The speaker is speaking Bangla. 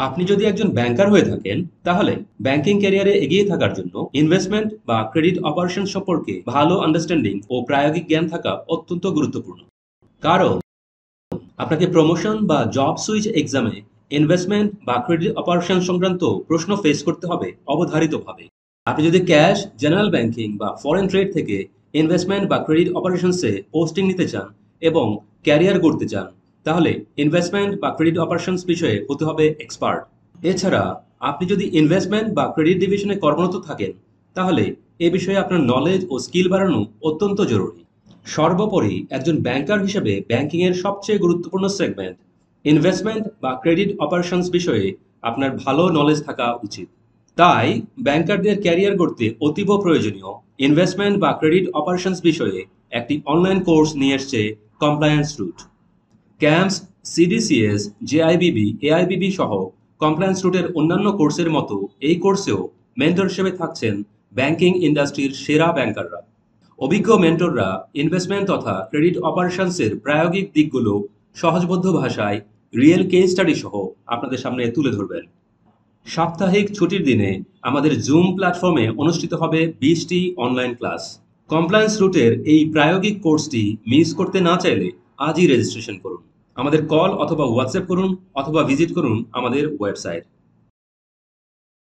আপনি যদি একজন ব্যাংকার হয়ে থাকেন তাহলে ব্যাংকিং ক্যারিয়ারে এগিয়ে থাকার জন্য ইনভেস্টমেন্ট বা ক্রেডিট অপারেশন সম্পর্কে ভালো আন্ডারস্ট্যান্ডিং ও প্রায়োগিক জ্ঞান থাকা অত্যন্ত গুরুত্বপূর্ণ। কারণ আপনাকে প্রমোশন বা জব সুইচ এক্সামে ইনভেস্টমেন্ট বা ক্রেডিট অপারেশন সংক্রান্ত প্রশ্ন ফেস করতে হবে অবধারিতভাবে। আপনি যদি ক্যাশ, জেনারেল ব্যাংকিং বা ফরেন ট্রেড থেকে ইনভেস্টমেন্ট বা ক্রেডিট অপারেশনসে পোস্টিং নিতে চান এবং ক্যারিয়ার গড়তে চান, তাহলে ইনভেস্টমেন্ট বা ক্রেডিট অপারেশনস বিষয়ে হতে হবে এক্সপার্ট। এছাড়া আপনি যদি ইনভেস্টমেন্ট বা ক্রেডিট ডিভিশনে কর্মরত থাকেন, তাহলে এ বিষয়ে আপনার নলেজ ও স্কিল বাড়ানো অত্যন্ত জরুরি। সর্বোপরি একজন ব্যাংকার হিসেবে ব্যাংকিংয়ের সবচেয়ে গুরুত্বপূর্ণ সেগমেন্ট ইনভেস্টমেন্ট বা ক্রেডিট অপারেশনস বিষয়ে আপনার ভালো নলেজ থাকা উচিত। তাই ব্যাংকারদের ক্যারিয়ার গড়তে অতীব প্রয়োজনীয় ইনভেস্টমেন্ট বা ক্রেডিট অপারেশনস বিষয়ে একটি অনলাইন কোর্স নিয়ে এসছে কমপ্লায়েন্স রুট। ক্যাম্পস, সিডিসিএস, জেআইবিবি, এআইবিবি সহ কমপ্লায়েন্স রুটের অন্যান্য কোর্সের মতো এই কোর্সেও মেন্টর হিসেবে থাকছেন ব্যাংকিং ইন্ডাস্ট্রির সেরা ব্যাংকাররা। অভিজ্ঞ মেন্টররা ইনভেস্টমেন্ট তথা ক্রেডিট অপারেশনসের প্রায়োগিক দিকগুলো সহজবোধ্য ভাষায় রিয়েল কেস স্টাডি সহ আপনাদের সামনে তুলে ধরবেন। সাপ্তাহিক ছুটির দিনে আমাদের জুম প্ল্যাটফর্মে অনুষ্ঠিত হবে 20টি অনলাইন ক্লাস। কমপ্লায়েন্স রুটের এই প্রায়োগিক কোর্সটি মিস করতে না চাইলে আজই রেজিস্ট্রেশন করুন। আমাদের কল অথবা হোয়াটসঅ্যাপ করুন অথবা ভিজিট করুন আমাদের ওয়েবসাইট।